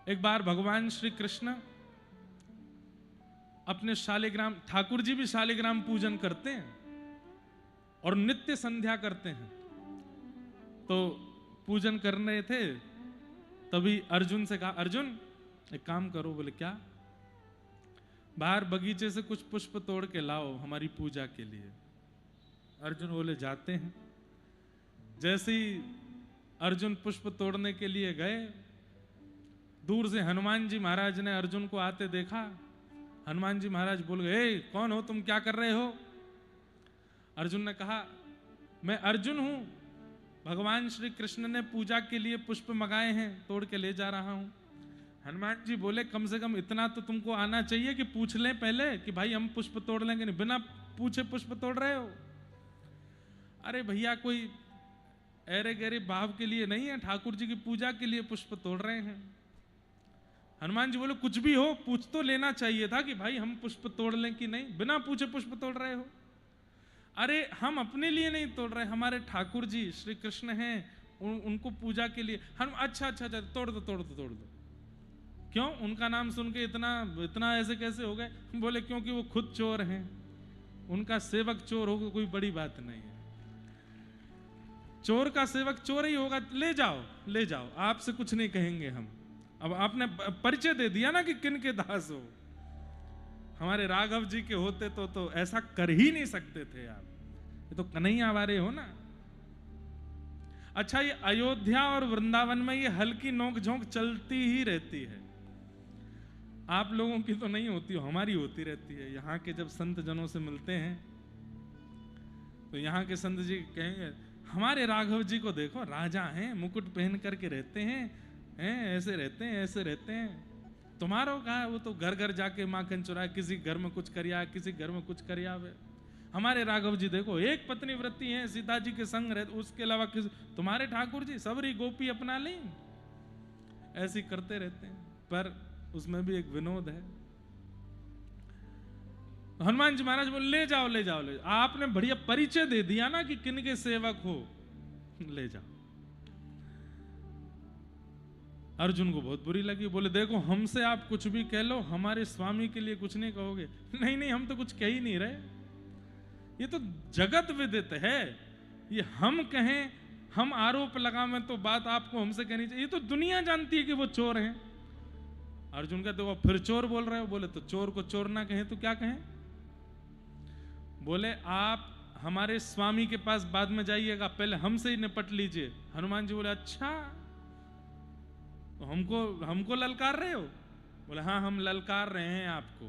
एक बार भगवान श्री कृष्ण अपने शालिग्राम, ठाकुर जी भी शालिग्राम पूजन करते हैं और नित्य संध्या करते हैं। तो पूजन कर रहे थे, तभी अर्जुन से कहा, अर्जुन एक काम करो। बोले क्या? बाहर बगीचे से कुछ पुष्प तोड़ के लाओ हमारी पूजा के लिए। अर्जुन बोले जाते हैं। जैसे ही अर्जुन पुष्प तोड़ने के लिए गए, दूर से हनुमान जी महाराज ने अर्जुन को आते देखा। हनुमान जी महाराज बोल गए, कौन हो तुम, क्या कर रहे हो? अर्जुन ने कहा, मैं अर्जुन हूं, भगवान श्री कृष्ण ने पूजा के लिए पुष्प मंगाए हैं, तोड़ के ले जा रहा हूं। हनुमान जी बोले, कम से कम इतना तो तुमको आना चाहिए कि पूछ लें पहले कि भाई हम पुष्प तोड़ लेंगे, नहीं बिना पूछे पुष्प तोड़ रहे हो। अरे भैया, कोई ऐरे गहरे भाव के लिए नहीं है, ठाकुर जी की पूजा के लिए पुष्प तोड़ रहे हैं। हनुमान जी बोले, कुछ भी हो पूछ तो लेना चाहिए था कि भाई हम पुष्प तोड़ लें कि नहीं, बिना पूछे पुष्प तोड़ रहे हो। अरे हम अपने लिए नहीं तोड़ रहे, हमारे ठाकुर जी श्री कृष्ण हैं, उनको पूजा के लिए हम। अच्छा अच्छा अच्छा, तोड़ दो तोड़ दो तोड़ दो। क्यों? उनका नाम सुन के इतना इतना ऐसे कैसे हो गए? बोले क्योंकि वो खुद चोर हैं, उनका सेवक चोर होगा कोई बड़ी बात नहीं है। चोर का सेवक चोर ही होगा, ले जाओ ले जाओ, आपसे कुछ नहीं कहेंगे हम। अब आपने परिचय दे दिया ना कि किन के दास हो। हमारे राघव जी के होते तो ऐसा कर ही नहीं सकते थे आप, ये तो कन्हैया वाले हो ना। अच्छा, ये अयोध्या और वृंदावन में ये हल्की नोक झोंक चलती ही रहती है। आप लोगों की तो नहीं होती, हमारी होती रहती है। यहाँ के जब संत जनों से मिलते हैं तो यहाँ के संत जी कहेंगे, हमारे राघव जी को देखो, राजा हैं, मुकुट पहन करके रहते हैं, ऐसे रहते हैं ऐसे रहते हैं। तुम्हारो कहा है, वो तो घर घर जाके माखन चुराए, किसी घर में कुछ करिया, किसी घर में कुछ करिया। हमारे राघव जी देखो, एक पत्नी व्रती हैं, सीता जी के संग रहते, उसके अलावा किसी। तुम्हारे ठाकुर जी सबरी गोपी अपना ली, ऐसे करते रहते हैं। पर उसमें भी एक विनोद है। हनुमान जी महाराज बोले, ले जाओ ले जाओ ले जाओ। आपने बढ़िया परिचय दे दिया ना कि किन के सेवक हो, ले जाओ। अर्जुन को बहुत बुरी लगी। बोले देखो, हमसे आप कुछ भी कह लो, हमारे स्वामी के लिए कुछ नहीं कहोगे? नहीं नहीं, हम तो कुछ कह ही नहीं रहे, ये तो जगत विदित है। ये हम कहें, हम आरोप लगावें तो बात आपको हमसे कहनी चाहिए। ये तो दुनिया जानती है कि वो चोर हैं। अर्जुन कहते, वो फिर चोर बोल रहे हो? बोले तो चोर को चोर ना कहें तो क्या कहें? बोले आप हमारे स्वामी के पास बाद में जाइएगा, पहले हमसे ही निपट लीजिए। हनुमान जी बोले, अच्छा तो हमको ललकार रहे हो? बोले हाँ, हम ललकार रहे हैं आपको।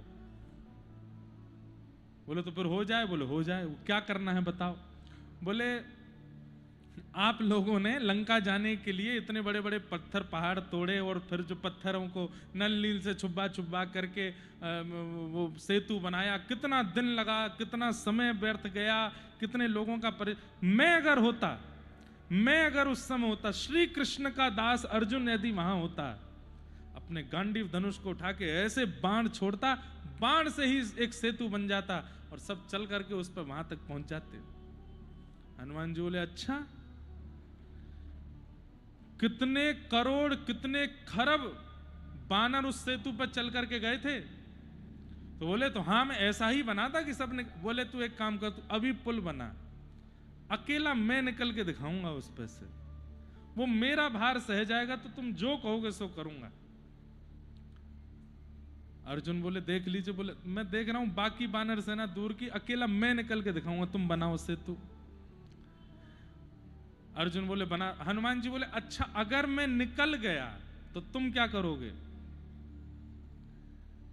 बोले तो फिर हो जाए? बोले हो जाए। क्या करना है बताओ? बोले आप लोगों ने लंका जाने के लिए इतने बड़े बड़े पत्थर पहाड़ तोड़े, और फिर जो पत्थरों को नल नील से छुपा छुपा करके वो सेतु बनाया, कितना दिन लगा, कितना समय व्यर्थ गया, कितने लोगों का मैं अगर उस समय होता, श्री कृष्ण का दास अर्जुन यदि वहां होता, अपने गांडीव धनुष को उठा के ऐसे बाण छोड़ता, बाण से ही एक सेतु बन जाता और सब चल करके उस पर वहां तक पहुंच जाते। हनुमान जी बोले, अच्छा कितने करोड़ कितने खरब बानर उस सेतु पर चल करके गए थे? तो बोले तो हाँ, मैं ऐसा ही बना था कि सबने। बोले तू एक काम कर, तू अभी पुल बना, अकेला मैं निकल के दिखाऊंगा उस पर से, वो मेरा भार सह जाएगा, तो तुम जो कहोगे सो करूंगा। अर्जुन बोले, देख लीजिए। बोले मैं देख रहा हूं, बाकी बानर सेना दूर की, अकेला मैं निकल के दिखाऊंगा, तुम बनाओ सेतु। अर्जुन बोले बना। हनुमान जी बोले, अच्छा अगर मैं निकल गया तो तुम क्या करोगे?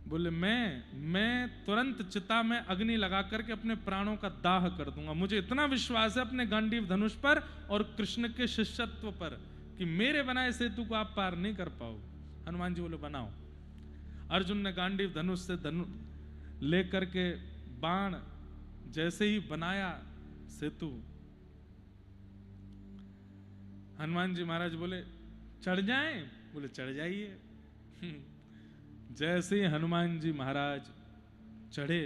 बोले मैं तुरंत चिता में अग्नि लगा करके अपने प्राणों का दाह कर दूंगा। मुझे इतना विश्वास है अपने गांडीव धनुष पर और कृष्ण के शिष्यत्व पर कि मेरे बनाए सेतु को आप पार नहीं कर पाओ। हनुमान जी बोले बनाओ। अर्जुन ने गांडीव धनुष से लेकर के बाण जैसे ही बनाया सेतु, हनुमान जी महाराज बोले चढ़ जाएं? बोले चढ़ जाइए। जैसे ही हनुमान जी महाराज चढ़े,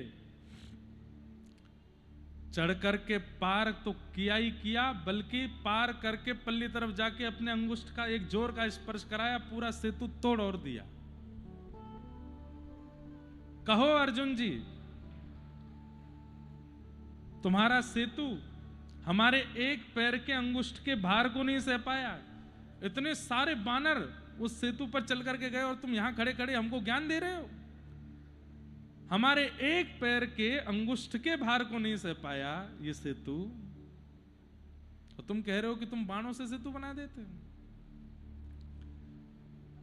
चढ़ करके पार तो किया ही किया, बल्कि पार करके पल्ली तरफ जाके अपने अंगुष्ठ का एक जोर का स्पर्श कराया, पूरा सेतु तोड़ और दिया। कहो अर्जुन जी, तुम्हारा सेतु हमारे एक पैर के अंगुष्ठ के भार को नहीं सह पाया। इतने सारे बानर उस सेतु पर चल करके गए और तुम यहां खड़े खड़े हमको ज्ञान दे रहे हो। हमारे एक पैर के अंगुष्ठ के भार को नहीं सह पाया ये सेतु, तो तुम कह रहे हो कि तुम बाणों से सेतु बना देते हो।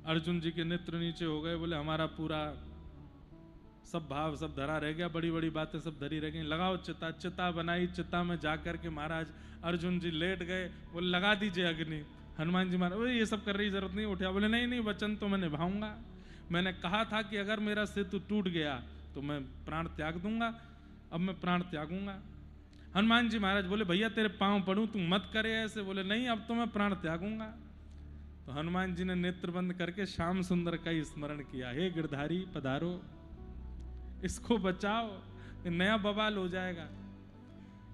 अर्जुन जी के नेत्र नीचे हो गए, बोले हमारा पूरा सब भाव सब धरा रह गया, बड़ी बड़ी बातें सब धरी रह गई। लगाओ चिता। चिता बनाई, चिता में जाकर के महाराज अर्जुन जी लेट गए। बोले लगा दीजिए अग्नि। हनुमान जी महाराज ये सब कर रही जरूरत नहीं, उठा। बोले नहीं नहीं, वचन तो मैं निभाऊंगा। मैंने कहा था कि अगर मेरा सेतु टूट गया तो मैं प्राण त्याग दूंगा, अब मैं प्राण त्यागूंगा। हनुमान जी महाराज बोले भैया तेरे पांव पड़ूं, तू मत करे ऐसे। बोले नहीं, अब तो मैं प्राण त्यागूंगा। तो हनुमान जी ने नेत्र बंद करके श्याम सुंदर का ही स्मरण किया। हे गिरधारी पधारो, इसको बचाओ, ये नया बवाल हो जाएगा।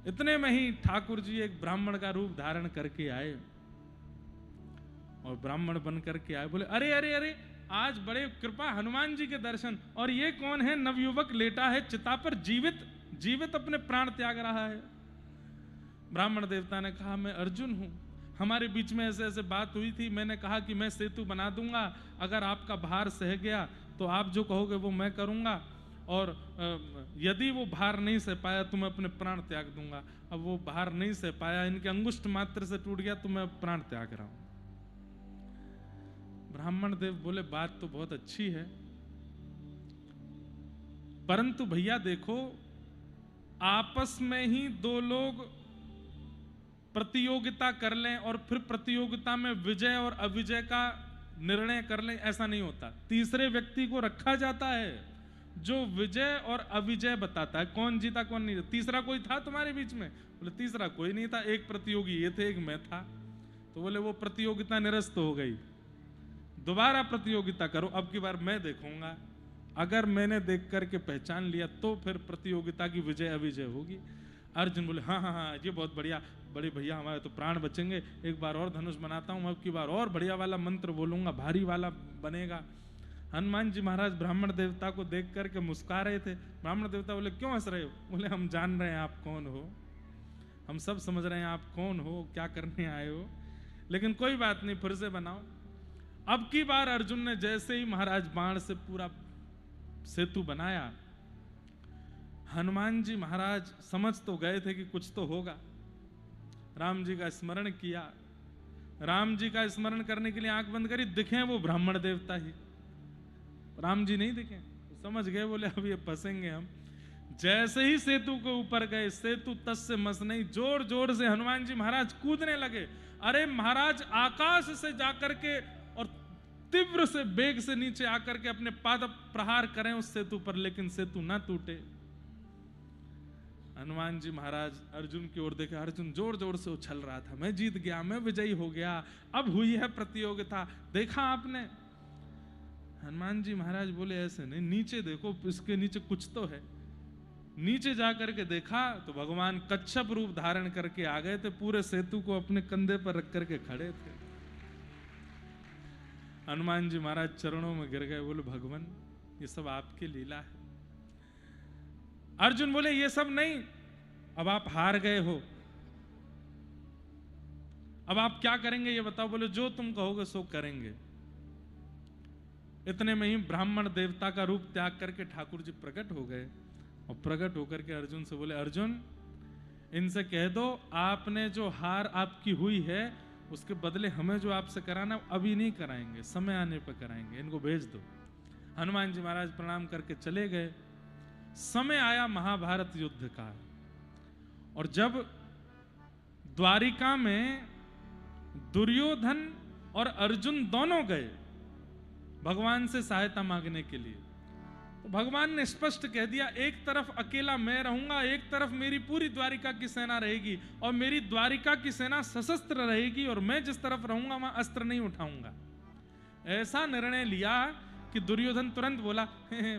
इतने में ही ठाकुर जी एक ब्राह्मण का रूप धारण करके आए और ब्राह्मण बन करके आए। बोले अरे अरे अरे, आज बड़े कृपा, हनुमान जी के दर्शन। और ये कौन है? नवयुवक लेटा है चिता पर, जीवित जीवित अपने प्राण त्याग रहा है। ब्राह्मण देवता ने कहा मैं अर्जुन हूं, हमारे बीच में ऐसे ऐसे बात हुई थी। मैंने कहा कि मैं सेतु बना दूंगा, अगर आपका भार सह गया तो आप जो कहोगे वो मैं करूंगा, और यदि वो भार नहीं सह पाया तो मैं अपने प्राण त्याग दूंगा। अब वो भार नहीं सह पाया, इनके अंगुष्ठ मात्र से टूट गया तो मैं प्राण त्याग रहा हूं। ब्राह्मण देव बोले बात तो बहुत अच्छी है, परंतु भैया देखो, आपस में ही दो लोग प्रतियोगिता कर लें और फिर प्रतियोगिता में विजय और अविजय का निर्णय कर लें, ऐसा नहीं होता। तीसरे व्यक्ति को रखा जाता है जो विजय और अविजय बताता है, कौन जीता कौन नहीं। तीसरा कोई था तुम्हारे बीच में? बोले तीसरा कोई नहीं था, एक प्रतियोगी ये थे, एक मैं था। तो बोले वो प्रतियोगिता निरस्त हो गई, दोबारा प्रतियोगिता करो, अब की बार मैं देखूंगा, अगर मैंने देख करके पहचान लिया तो फिर प्रतियोगिता की विजय अविजय होगी। अर्जुन बोले हाँ हाँ हाँ, ये बहुत बढ़िया, बड़े भैया हमारे तो प्राण बचेंगे, एक बार और धनुष बनाता हूं, अब की बार और बढ़िया वाला मंत्र बोलूंगा, भारी वाला बनेगा। हनुमान जी महाराज ब्राह्मण देवता को देख करके मुस्कुरा रहे थे। ब्राह्मण देवता बोले क्यों हंस रहे हो? बोले हम जान रहे हैं आप कौन हो, हम सब समझ रहे हैं आप कौन हो, क्या करने आए हो, लेकिन कोई बात नहीं, फिर से बनाओ। अब की बार अर्जुन ने जैसे ही महाराज बाण से पूरा सेतु बनाया, हनुमान जी महाराज समझ तो गए थे कि कुछ तो होगा। राम जी का स्मरण किया, राम जी का स्मरण करने के लिए आंख बंद करी, दिखे वो ब्राह्मण देवता ही, राम जी नहीं दिखे। समझ गए, बोले अब ये फंसेंगे हम। जैसे ही सेतु के ऊपर गए, सेतु तस से मस नहीं, जोर जोर से हनुमान जी महाराज कूदने लगे। अरे महाराज आकाश से जाकर के और तीव्र से वेग से नीचे आकर के अपने पाद प्रहार करें उस सेतु पर, लेकिन सेतु ना टूटे। हनुमान जी महाराज अर्जुन की ओर देखे, अर्जुन जोर जोर से उछल रहा था, मैं जीत गया, मैं विजयी हो गया, अब हुई है प्रतियोगिता, देखा आपने? हनुमान जी महाराज बोले ऐसे नहीं, नीचे देखो, इसके नीचे कुछ तो है। नीचे जाकर के देखा तो भगवान कच्छप रूप धारण करके आ गए थे, पूरे सेतु को अपने कंधे पर रख करके खड़े थे। हनुमान जी महाराज चरणों में गिर गए, बोले भगवान ये सब आपकी लीला है। अर्जुन बोले ये सब नहीं, अब आप हार गए हो, अब आप क्या करेंगे ये बताओ। बोले जो तुम कहोगे सो करेंगे। इतने में ही ब्राह्मण देवता का रूप त्याग करके ठाकुर जी प्रकट हो गए और प्रकट होकर के अर्जुन से बोले, अर्जुन इनसे कह दो आपने जो हार आपकी हुई है उसके बदले हमें जो आपसे कराना अभी नहीं कराएंगे, समय आने पर कराएंगे, इनको भेज दो। हनुमान जी महाराज प्रणाम करके चले गए। समय आया महाभारत युद्ध का, और जब द्वारिका में दुर्योधन और अर्जुन दोनों गए भगवान से सहायता मांगने के लिए, तो भगवान ने स्पष्ट कह दिया, एक तरफ अकेला मैं रहूंगा, एक तरफ मेरी पूरी द्वारिका की सेना रहेगी, और मेरी द्वारिका की सेना सशस्त्र रहेगी, और मैं जिस तरफ रहूंगा वहां अस्त्र नहीं उठाऊंगा। ऐसा निर्णय लिया कि दुर्योधन तुरंत बोला,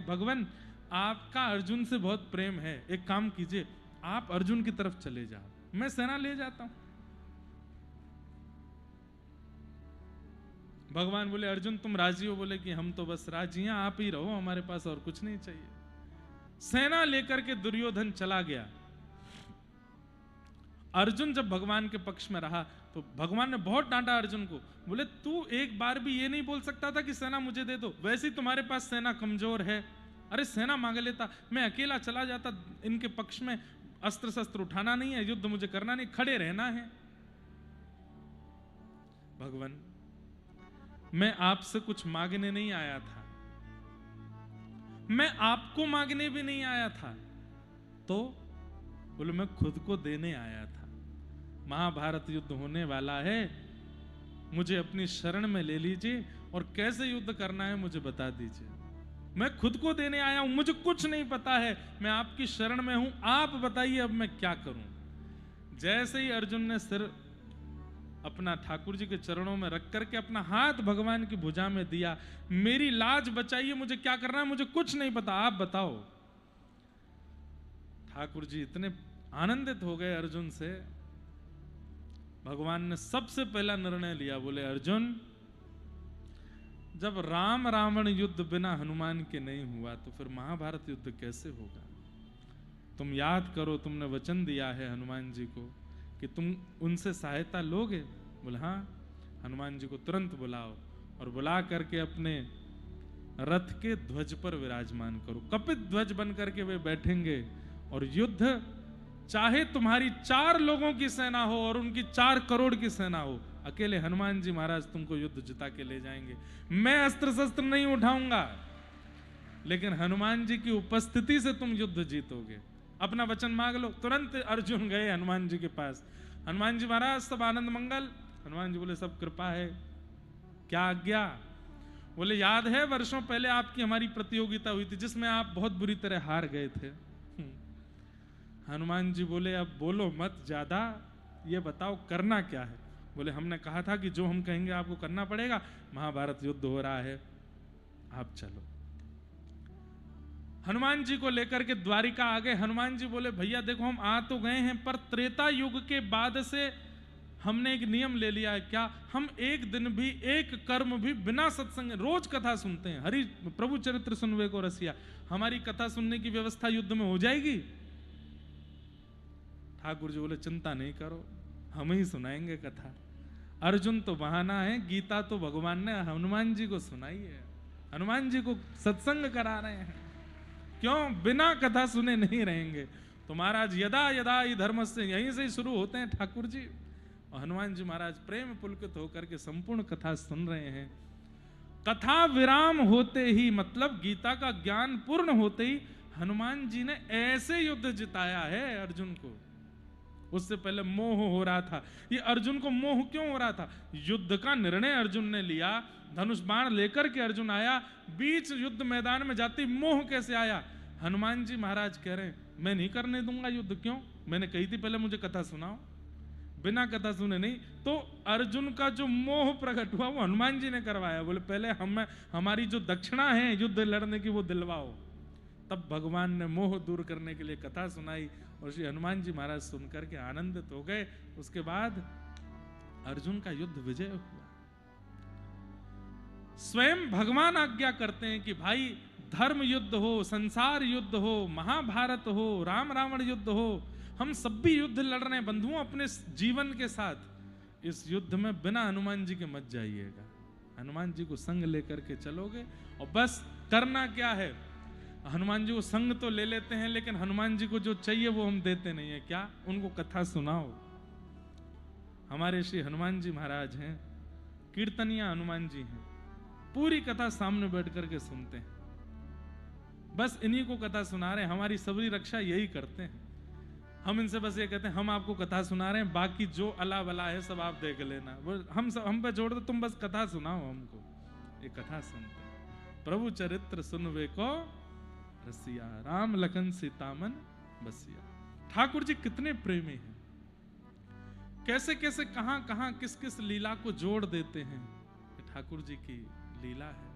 भगवान आपका अर्जुन से बहुत प्रेम है, एक काम कीजिए आप अर्जुन की तरफ चले जाओ, मैं सेना ले जाता हूं। भगवान बोले अर्जुन तुम राजी हो? बोले कि हम तो बस राजी हैं, आप ही रहो, हमारे पास और कुछ नहीं चाहिए। सेना लेकर के दुर्योधन चला गया। अर्जुन जब भगवान के पक्ष में रहा तो भगवान ने बहुत डांटा अर्जुन को। बोले तू एक बार भी ये नहीं बोल सकता था कि सेना मुझे दे दो, वैसे ही तुम्हारे पास सेना कमजोर है। अरे सेना मांग लेता, मैं अकेला चला जाता, इनके पक्ष में अस्त्र शस्त्र उठाना नहीं है, युद्ध मुझे करना नहीं, खड़े रहना है। भगवान मैं आपसे कुछ मांगने नहीं आया था, मैं आपको मांगने भी नहीं आया था, तो बोले मैं खुद को देने आया था। महाभारत युद्ध होने वाला है, मुझे अपनी शरण में ले लीजिए और कैसे युद्ध करना है मुझे बता दीजिए। मैं खुद को देने आया हूं, मुझे कुछ नहीं पता है, मैं आपकी शरण में हूं, आप बताइए अब मैं क्या करूं। जैसे ही अर्जुन ने सिर अपना ठाकुर जी के चरणों में रख करके अपना हाथ भगवान की भुजा में दिया, मेरी लाज बचाइए, मुझे क्या करना है, मुझे कुछ नहीं पता, आप बताओ। ठाकुर जी इतने आनंदित हो गए अर्जुन से, भगवान ने सबसे पहला निर्णय लिया। बोले अर्जुन जब राम रावण युद्ध बिना हनुमान के नहीं हुआ तो फिर महाभारत युद्ध कैसे होगा? तुम याद करो, तुमने वचन दिया है हनुमान जी को कि तुम उनसे सहायता लोगे। बोले हाँ। हनुमान जी को तुरंत बुलाओ और बुला करके अपने रथ के ध्वज पर विराजमान करो। कपित ध्वज बन करके वे बैठेंगे और युद्ध चाहे तुम्हारी 4 लोगों की सेना हो और उनकी 4 करोड़ की सेना हो, अकेले हनुमान जी महाराज तुमको युद्ध जिता के ले जाएंगे। मैं अस्त्र शस्त्र नहीं उठाऊंगा, लेकिन हनुमान जी की उपस्थिति से तुम युद्ध जीतोगे। अपना वचन मांग लो। तुरंत अर्जुन गए हनुमान जी के पास। हनुमान जी महाराज सब आनंद मंगल। हनुमान जी बोले सब कृपा है, क्या आज्ञा? बोले याद है वर्षों पहले आपकी हमारी प्रतियोगिता हुई थी जिसमें आप बहुत बुरी तरह हार गए थे। हनुमान जी बोले अब बोलो मत ज्यादा, ये बताओ करना क्या है? बोले हमने कहा था कि जो हम कहेंगे आपको करना पड़ेगा, महाभारत युद्ध हो रहा है, आप चलो। हनुमान जी को लेकर के द्वारिका आ गए। हनुमान जी बोले भैया देखो हम आ तो गए हैं, पर त्रेता युग के बाद से हमने एक नियम ले लिया है। क्या? हम एक दिन भी एक कर्म भी बिना सत्संग, रोज कथा सुनते हैं, हरि प्रभु चरित्र सुनवे को रसिया, हमारी कथा सुनने की व्यवस्था युद्ध में हो जाएगी? ठाकुर जी बोले चिंता नहीं करो, हम ही सुनाएंगे कथा। अर्जुन तो बहाना है, गीता तो भगवान ने हनुमान जी को सुनाई है, हनुमान जी को सत्संग करा रहे हैं। क्यों? बिना कथा सुने नहीं रहेंगे। तो महाराज यदा यदा ही धर्म से यहीं से ही शुरू होते हैं ठाकुर जी, और हनुमान जी महाराज प्रेम पुलकित होकर के संपूर्ण कथा सुन रहे हैं। कथा विराम होते ही, मतलब गीता का ज्ञान पूर्ण होते ही हनुमान जी ने ऐसे युद्ध जिताया है अर्जुन को। उससे पहले मोह हो रहा था। ये अर्जुन को मोह क्यों हो रहा था? युद्ध का निर्णय अर्जुन ने लिया, धनुष बाण लेकर के अर्जुन आया, बीच युद्ध मैदान में जाती मोह कैसे आया? हनुमान जी महाराज कह रहे हैं मैं नहीं करने दूंगा युद्ध। क्यों? मैंने कही थी पहले मुझे कथा सुनाओ। बिना कथा सुने नहीं। तो अर्जुन का जो मोह प्रकट हुआ वो हनुमान जी ने करवाया। बोले पहले हमारी जो दक्षिणा है युद्ध लड़ने की वो दिलवाओ। तब भगवान ने मोह दूर करने के लिए कथा सुनाई और श्री हनुमान जी महाराज सुनकर के आनंदित हो गए। उसके बाद अर्जुन का युद्ध विजय हुआ। स्वयं भगवान आज्ञा करते हैं कि भाई धर्म युद्ध हो, संसार युद्ध हो, महाभारत हो, राम रावण युद्ध हो, हम सब भी युद्ध लड़ रहे हैं बंधुओं अपने जीवन के साथ। इस युद्ध में बिना हनुमान जी के मत जाइएगा, हनुमान जी को संग लेकर के चलोगे। और बस करना क्या है, हनुमान जी को संग तो ले लेते हैं लेकिन हनुमान जी को जो चाहिए वो हम देते नहीं है। क्या? उनको कथा सुनाओ। हमारे श्री हनुमान जी महाराज हैं, कीर्तनिया हनुमान जी हैं, पूरी कथा सामने बैठ करके सुनते हैं। बस इन्हीं को कथा सुना रहे हैं, हमारी सबरी रक्षा यही करते हैं। हम इनसे बस ये कहते हैं हम आपको कथा सुना रहे हैं, बाकी जो अला वला है सब आप देख लेना। वो हम पे छोड़ दो, तुम बस कथा सुनाओ हमको। ये कथा सुनते हैं। प्रभु चरित्र सुनवे को रसिया, राम लखन सीता मन बसिया। ठाकुर जी कितने प्रेमी हैं, कैसे कैसे कहां कहां किस किस लीला को जोड़ देते हैं। ठाकुर जी की लीला है।